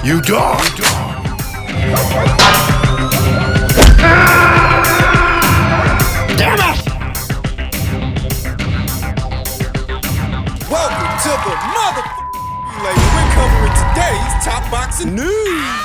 You dog. Damn it! Welcome to the motherfucking We're covering today's top boxing news.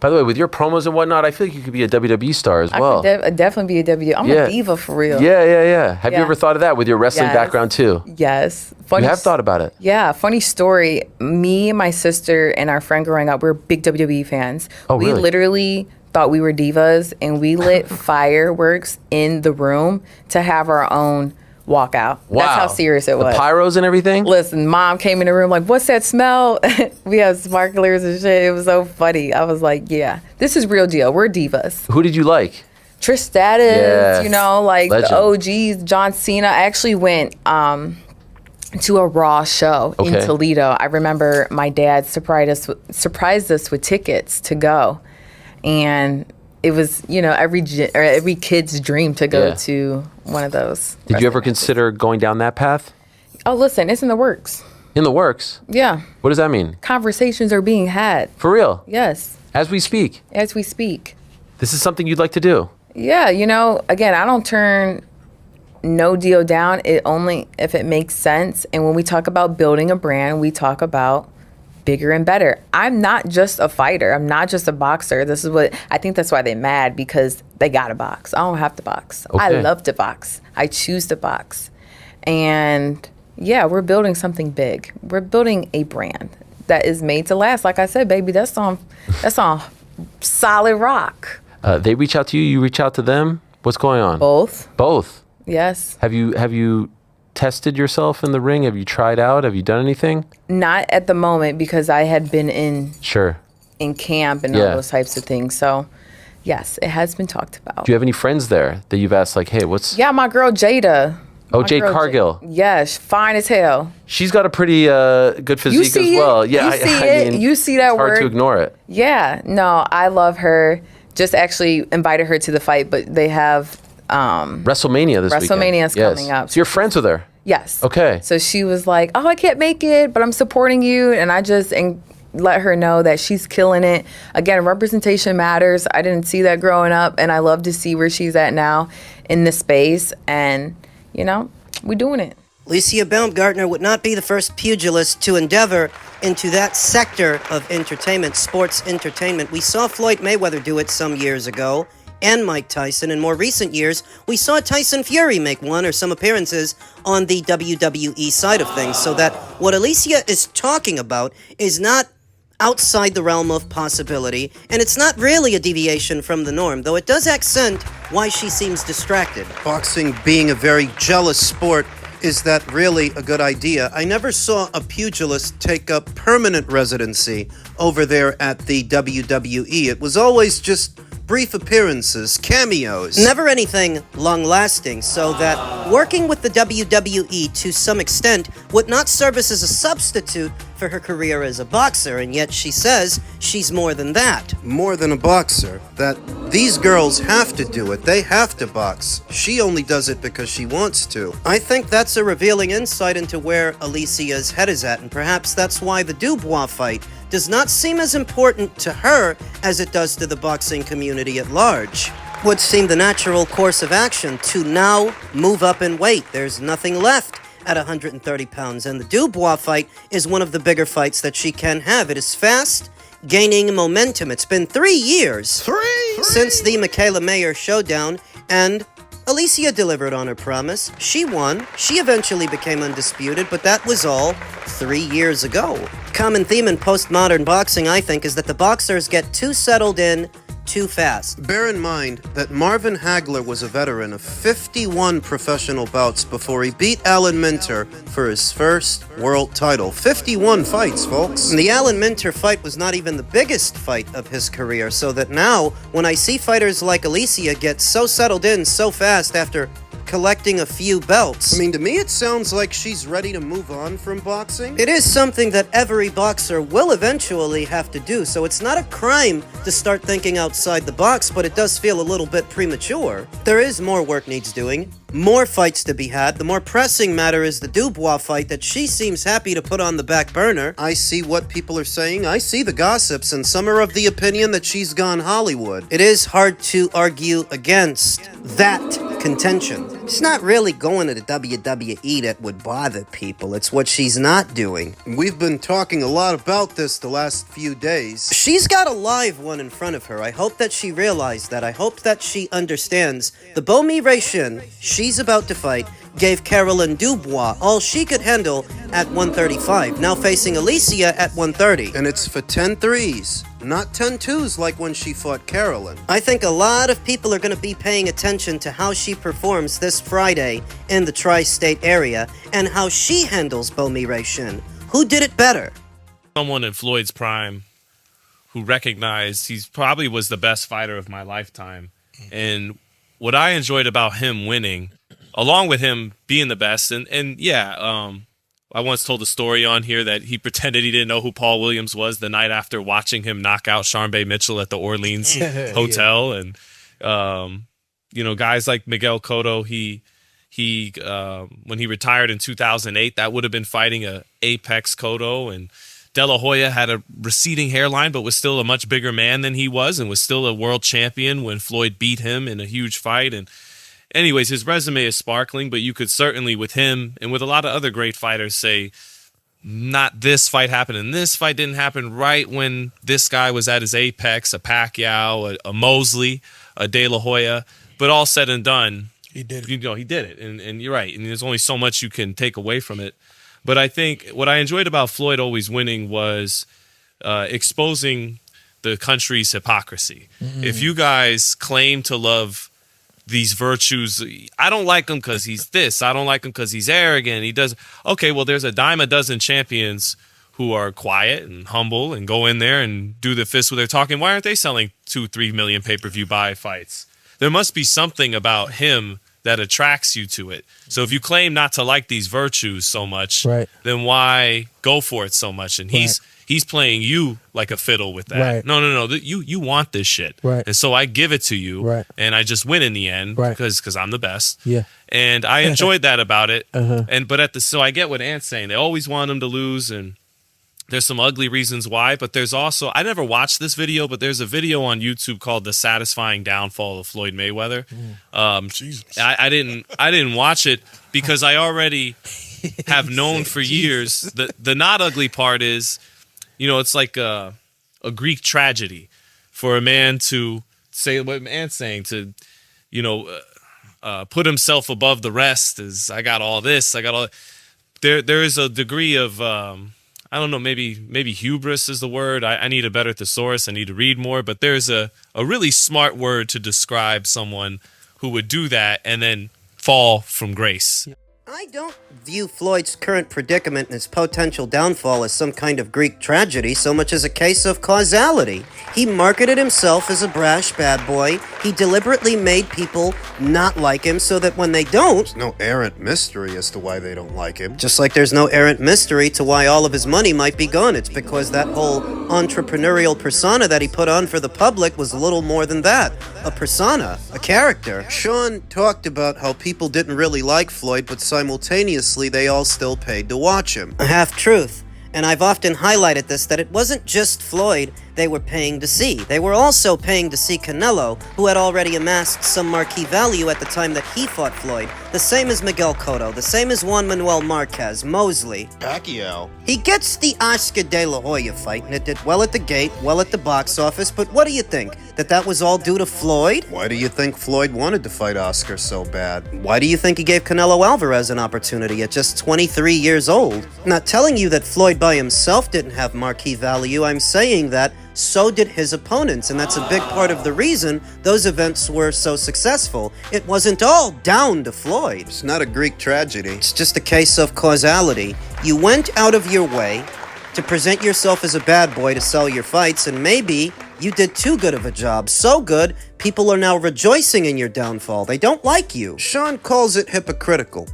By the way, with your promos and whatnot, I feel like you could be a WWE star as well. I could definitely be a WWE. I'm a diva for real. Yeah. Have you ever thought of that with your wrestling background too? Yes. You have thought about it? Yeah. Funny story. Me and my sister and our friend growing up, we were big WWE fans. Oh, we really? literally thought we were divas, and we lit fireworks in the room to have our own walkout. Wow. That's how serious it was. The pyros and everything? Listen, Mom came in the room like, what's that smell? We have sparklers and shit. It was so funny. I was like, yeah, this is real deal. We're divas. Who did you like? Trish Stratus, Yes. you know, like Legend. the OGs, John Cena. I actually went to a Raw show in Toledo. I remember my dad surprised us with tickets to go. And it was, you know, every kid's dream to go to one of those. Did you ever consider going down that path? Oh, listen, it's in the works. In the works? Yeah. What does that mean? Conversations are being had. For real? Yes. As we speak? As we speak. This is something you'd like to do? Yeah, you know, again, I don't turn no deal down. It only if it makes sense. And when we talk about building a brand, we talk about bigger and better. I'm not just a fighter. I'm not just a boxer. This is what I think that's why they're mad, because they got to box. I don't have to box. Okay. I love to box. I choose to box. And yeah, we're building something big. We're building a brand that is made to last. Like I said, baby, that's on solid rock. They reach out to you, you reach out to them? What's going on? Both. Yes. Have you tested yourself in the ring? Have you tried out? Have you done anything? Not at the moment, because I had been in camp and all those types of things. So, yes, it has been talked about. Do you have any friends there that you've asked, like, hey, what's... Yeah, my girl Jada. Oh, Jade Cargill. Yes, fine as hell. She's got a pretty good physique as well. It? Yeah, I mean, you see that it's word. hard to ignore it. Yeah, no, I love her. Just actually invited her to the fight, but they have... WrestleMania this weekend. WrestleMania's coming up. So you're friends with her? Yes. Okay. So she was like, oh, I can't make it, but I'm supporting you. And I just let her know that she's killing it. Again, representation matters. I didn't see that growing up, and I love to see where she's at now in the space. And, you know, we're doing it. Alycia Baumgardner would not be the first pugilist to endeavor into that sector of entertainment, sports entertainment. We saw Floyd Mayweather do it some years ago, and Mike Tyson. In more recent years, we saw Tyson Fury make one or some appearances on the WWE side of things, so that what Alycia is talking about is not outside the realm of possibility, and it's not really a deviation from the norm, though it does accent why she seems distracted. Boxing being a very jealous sport, is that really a good idea? I never saw a pugilist take up permanent residency over there at the WWE. It was always just brief appearances, cameos. Never anything long-lasting, so that working with the WWE to some extent would not serve as a substitute for her career as a boxer, and yet she says she's more than that. More than a boxer. That these girls have to do it. They have to box. She only does it because she wants to. I think that's a revealing insight into where Alycia's head is at, and perhaps that's why the Dubois fight does not seem as important to her as it does to the boxing community at large. Would seem the natural course of action to now move up in weight. There's nothing left at 130 pounds, and the Dubois fight is one of the bigger fights that she can have. It is fast, gaining momentum. It's been 3 years since the Michaela Mayer showdown, and Alycia delivered on her promise. She won. She eventually became undisputed, but that was all 3 years ago. Common theme in postmodern boxing, I think, is that the boxers get too settled in too fast. Bear in mind that Marvin Hagler was a veteran of 51 professional bouts before he beat Alan Minter for his first world title. 51 fights, folks. And the Alan Minter fight was not even the biggest fight of his career, so that now, when I see fighters like Alycia get so settled in so fast after collecting a few belts. I mean, to me, it sounds like she's ready to move on from boxing. It is something that every boxer will eventually have to do, so it's not a crime to start thinking outside the box, but it does feel a little bit premature. There is more work needs doing, more fights to be had. The more pressing matter is the Dubois fight that she seems happy to put on the back burner. I see what people are saying. I see the gossips, and some are of the opinion that she's gone Hollywood. It is hard to argue against that contention. It's not really going to the WWE that would bother people. It's what she's not doing. We've been talking a lot about this the last few days. She's got a live one in front of her. I hope that she realized that. I hope that she understands. The Bomi Raishin she's about to fight gave Caroline Dubois all she could handle at 135, now facing Alycia at 130. And it's for 10 threes, not 10 twos like when she fought Caroline. I think a lot of people are going to be paying attention to how she performs this Friday in the tri-state area and how she handles Bomi Raishin. Who did it better? Someone in Floyd's prime who recognized he probably was the best fighter of my lifetime. And what I enjoyed about him winning, along with him being the best, and yeah, I once told a story on here that he pretended he didn't know who Paul Williams was the night after watching him knock out Sharmba Mitchell at the Orleans Hotel. And, you know, guys like Miguel Cotto, he when he retired in 2008, that would have been fighting a Apex Cotto. And De La Hoya had a receding hairline, but was still a much bigger man than he was, and was still a world champion when Floyd beat him in a huge fight. And anyways, his resume is sparkling, but you could certainly, with him and with a lot of other great fighters, say, not this fight happened and this fight didn't happen right when this guy was at his apex, a Pacquiao, a Mosley, a De La Hoya. But all said and done, he did it. You know, he did it. And you're right. And there's only so much you can take away from it. But I think what I enjoyed about Floyd always winning was exposing the country's hypocrisy. If you guys claim to love these virtues, I don't like him because he's this, I don't like him because he's arrogant, he does. Okay, well, there's a dime a dozen champions who are quiet and humble and go in there and do the fist with their talking. Why aren't they selling 2-3 million pay-per-view buy fights? There must be something about him that attracts you to it. So if you claim not to like these virtues so much, then why go for it so much? And he's playing you like a fiddle with that. No. You want this shit. And so I give it to you, and I just win in the end because I'm the best. And I enjoyed that about it. So I get what Ant's saying. They always want him to lose, and there's some ugly reasons why, but there's also, I never watched this video, but there's a video on YouTube called The Satisfying Downfall of Floyd Mayweather. I didn't watch it because I already have known for years. The not ugly part is, you know, it's like a Greek tragedy for a man to say what Ant's saying, to, you know, put himself above the rest, is I got all this, I got all. There is a degree of I don't know, maybe hubris is the word. I need a better thesaurus. I need to read more. But there's a really smart word to describe someone who would do that and then fall from grace. I don't view Floyd's current predicament and his potential downfall as some kind of Greek tragedy so much as a case of causality. He marketed himself as a brash bad boy. He deliberately made people not like him so that when they don't... There's no errant mystery as to why they don't like him. Just like there's no errant mystery to why all of his money might be gone. It's because that whole entrepreneurial persona that he put on for the public was little more than that. A persona, a character. Sean talked about how people didn't really like Floyd, but simultaneously they all still paid to watch him. A half-truth. And I've often highlighted this, that it wasn't just Floyd they were paying to see. They were also paying to see Canelo, who had already amassed some marquee value at the time that he fought Floyd. The same as Miguel Cotto, the same as Juan Manuel Marquez, Mosley. Pacquiao. He gets the Oscar De La Hoya fight, and it did well at the gate, well at the box office, but what do you think? That was all due to Floyd? Why do you think Floyd wanted to fight Oscar so bad? Why do you think he gave Canelo Alvarez an opportunity at just 23 years old? I'm not telling you that Floyd by himself didn't have marquee value. I'm saying that so did his opponents, and that's a big part of the reason those events were so successful. It wasn't all down to Floyd. It's not a Greek tragedy. It's just a case of causality. You went out of your way to present yourself as a bad boy to sell your fights, and maybe You did too good of a job. So good, people are now rejoicing in your downfall. They don't like you. Sean calls it hypocritical.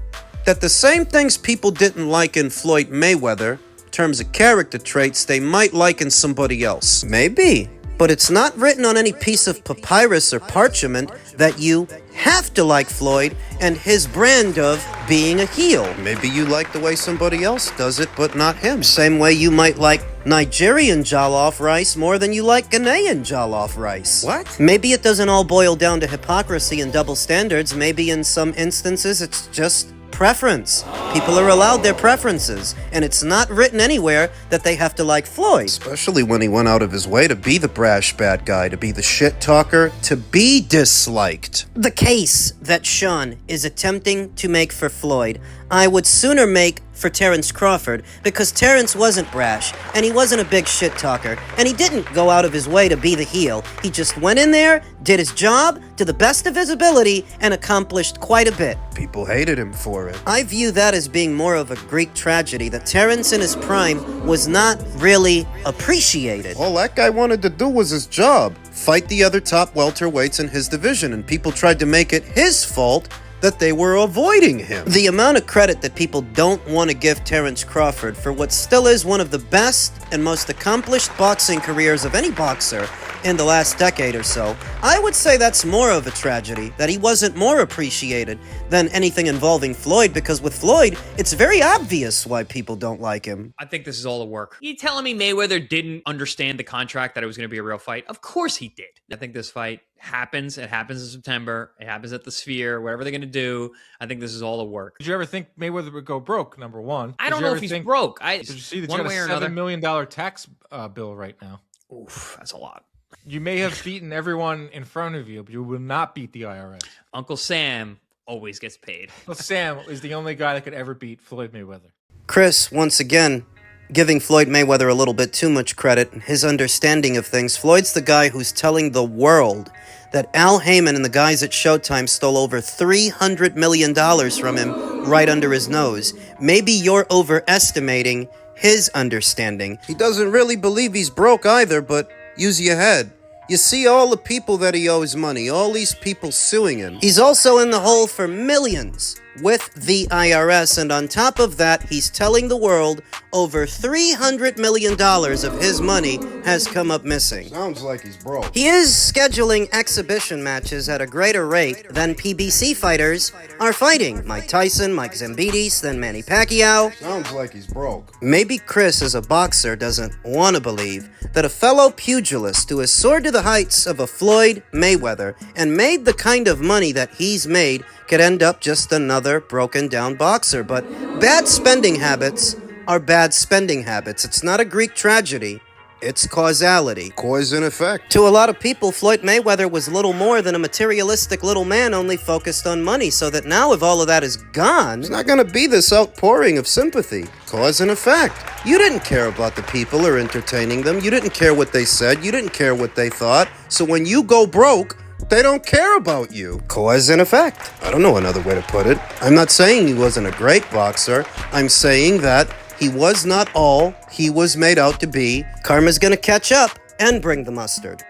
That the same things people didn't like in Floyd Mayweather, in terms of character traits, they might like in somebody else. Maybe, but it's not written on any piece of papyrus or parchment that you have to like Floyd and his brand of being a heel. Maybe you like the way somebody else does it, but not him. Same way you might like Nigerian jollof rice more than you like Ghanaian jollof rice. What? Maybe it doesn't all boil down to hypocrisy and double standards. Maybe in some instances it's just preference. People are allowed their preferences, and it's not written anywhere that they have to like Floyd. Especially when he went out of his way to be the brash bad guy, to be the shit talker, to be disliked. The case that Sean is attempting to make for Floyd, I would sooner make for Terrence Crawford, because Terrence wasn't brash, and he wasn't a big shit talker, and he didn't go out of his way to be the heel. He just went in there, did his job to the best of his ability, and accomplished quite a bit. People hated him for it. I view that as being more of a Greek tragedy, that Terrence in his prime was not really appreciated. All that guy wanted to do was his job, fight the other top welterweights in his division, and people tried to make it his fault that they were avoiding him. The amount of credit that people don't want to give Terrence Crawford for what still is one of the best and most accomplished boxing careers of any boxer in the last decade or so, I would say that's more of a tragedy, that he wasn't more appreciated than anything involving Floyd, because with Floyd, it's very obvious why people don't like him. I think this is all a work. You telling me Mayweather didn't understand the contract, that it was going to be a real fight? Of course he did. I think this fight happens. It happens in September. It happens at the Sphere, whatever they're going to do. I think this is all a work. Did you ever think Mayweather would go broke, number one? I don't know if he's broke. Did you see that you got a $7 million tax bill right now? Oof, that's a lot. You may have beaten everyone in front of you, but you will not beat the IRS. Uncle Sam always gets paid. Well, Sam is the only guy that could ever beat Floyd Mayweather. Chris, once again, giving Floyd Mayweather a little bit too much credit and his understanding of things. Floyd's the guy who's telling the world that Al Heyman and the guys at Showtime stole over $300 million from him right under his nose. Maybe you're overestimating his understanding. He doesn't really believe he's broke either, but use your head. You see all the people that he owes money, all these people suing him. He's also in the hole for millions with the IRS, and on top of that, he's telling the world over $300 million of his money has come up missing. Sounds like he's broke. He is scheduling exhibition matches at a greater rate than PBC fighters are fighting. Mike Tyson, Mike Zambitis, then Manny Pacquiao. Sounds like he's broke. Maybe Chris, as a boxer, doesn't want to believe that a fellow pugilist who has soared to the heights of a Floyd Mayweather and made the kind of money that he's made could end up just another broken down boxer. But bad spending habits are bad spending habits. It's not a Greek tragedy. It's causality. Cause and effect. To a lot of people, Floyd Mayweather was little more than a materialistic little man only focused on money, so that now if all of that is gone... It's not going to be this outpouring of sympathy. Cause and effect. You didn't care about the people or entertaining them. You didn't care what they said. You didn't care what they thought. So when you go broke, they don't care about you. Cause and effect. I don't know another way to put it. I'm not saying he wasn't a great boxer. I'm saying that he was not all he was made out to be. Karma's gonna catch up and bring the mustard.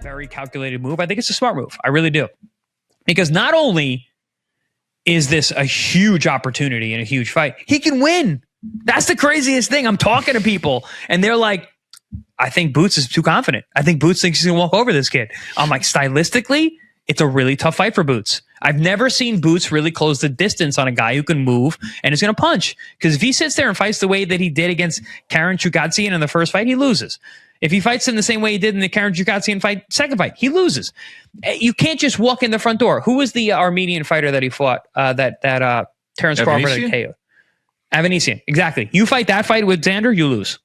Very calculated move. I think it's a smart move. I really do. Because not only is this a huge opportunity and a huge fight, he can win. That's the craziest thing. I'm talking to people and they're like, I think Boots is too confident. I think Boots thinks he's going to walk over this kid. I'm like, stylistically, it's a really tough fight for Boots. I've never seen Boots really close the distance on a guy who can move and is going to punch. Because if he sits there and fights the way that he did against Karen Chukatsian in the first fight, he loses. If he fights in the same way he did in the Karen Chukatsian fight, second fight, he loses. You can't just walk in the front door. Who was the Armenian fighter that he fought? That Terrence Crawford had KO? Avanesian. Exactly. You fight that fight with Xander, you lose.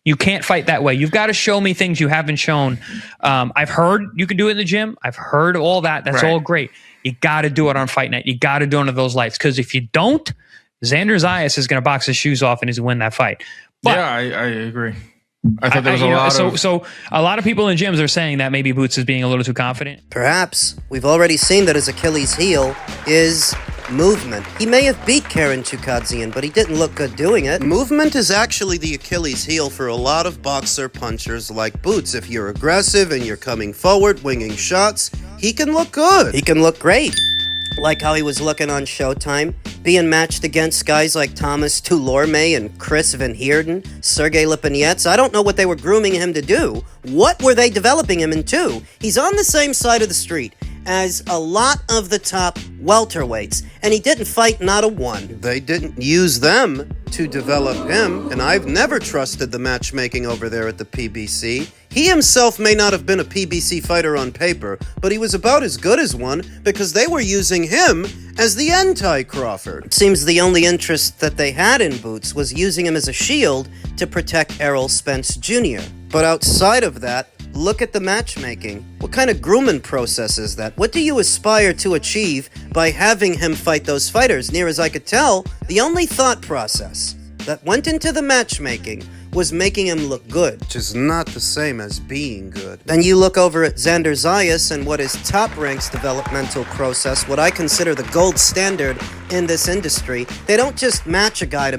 You can't fight that way. You've got to show me things you haven't shown. I've heard you can do it in the gym. I've heard all that. That's all great. You got to do it on Fight Night. You got to do it under those lights. Because if you don't, Xander Zayas is going to box his shoes off and he's going to win that fight. But yeah, I agree. I thought there was a lot of... So a lot of people in gyms are saying that maybe Boots is being a little too confident. Perhaps. We've already seen that his Achilles heel is movement. He may have beat Karen Chukadzian, but he didn't look good doing it. Movement is actually the Achilles heel for a lot of boxer punchers like Boots. If you're aggressive and you're coming forward, winging shots, he can look good. He can look great. Like how he was looking on Showtime, being matched against guys like Thomas Tulorme and Chris Van Heerden, Sergey Lipinets. I don't know what they were grooming him to do. What were they developing him into? He's on the same side of the street as a lot of the top welterweights, and he didn't fight not a one. They didn't use them to develop him, and I've never trusted the matchmaking over there at the PBC. He himself may not have been a PBC fighter on paper, but he was about as good as one because they were using him as the anti-Crawford. It seems the only interest that they had in Boots was using him as a shield to protect Errol Spence Jr. But outside of that, look at the matchmaking. What kind of grooming process is that? What do you aspire to achieve by having him fight those fighters? Near as I could tell, the only thought process that went into the matchmaking was making him look good. Which is not the same as being good. Then you look over at Xander Zayas and what is Top Rank's developmental process, what I consider the gold standard in this industry. They don't just match a guy to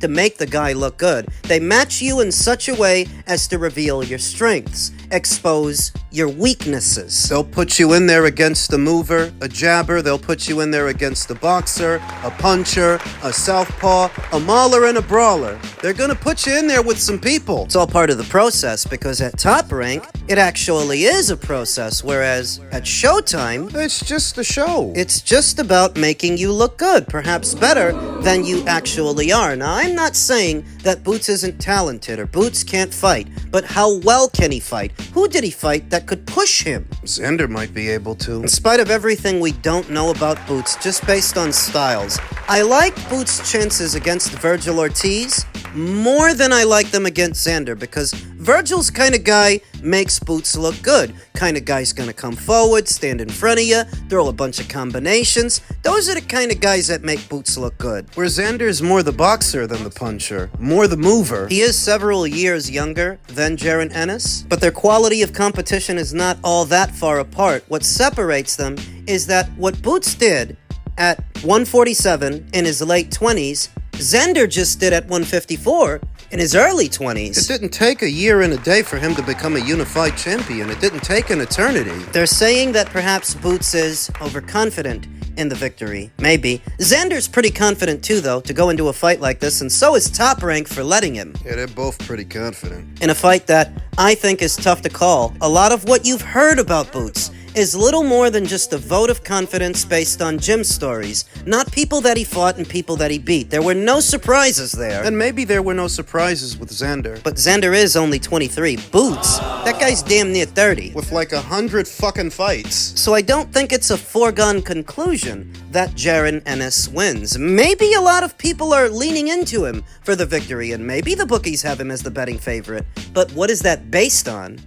make the guy look good. They match you in such a way as to reveal your strengths, expose your weaknesses. They'll put you in there against a mover, a jabber. They'll put you in there against a boxer, a puncher, a southpaw, a mauler, and a brawler. They're gonna put you in there with some people. It's all part of the process, because at Top Rank, it actually is a process, whereas at Showtime, It's just a show. it's just about making you look good, perhaps better than you actually are. Now, I'm not saying that Boots isn't talented or Boots can't fight, but how well can he fight? Who did he fight that could push him? Xander might be able to. In spite of everything we don't know about Boots, just based on styles, I like Boots' chances against Virgil Ortiz more than I like them against Xander, because Virgil's kind of guy makes Boots look good. Kind of guy's gonna come forward, stand in front of you, throw a bunch of combinations. Those are the kind of guys that make Boots look good. Where Xander's more the boxer than the puncher, more the mover. He is several years younger than Jaron Ennis, but their quality of competition is not all that far apart. What separates them is that what Boots did at 147 in his late 20s, Xander just did at 154 in his early 20s. It didn't take a year and a day for him to become a unified champion. It didn't take an eternity. They're saying that perhaps Boots is overconfident in the victory. Maybe. Xander's pretty confident too, though, to go into a fight like this, and so is Top Rank for letting him. Yeah, they're both pretty confident. In a fight that I think is tough to call, a lot of what you've heard about Boots is little more than just a vote of confidence based on gym stories, not people that he fought and people that he beat. There were no surprises there. And maybe there were no surprises with Xander. But Xander is only 23. Boots, that guy's damn near 30. With like 100 fucking fights. So I don't think it's a foregone conclusion that Jaron Ennis wins. Maybe a lot of people are leaning into him for the victory, and maybe the bookies have him as the betting favorite. But what is that based on?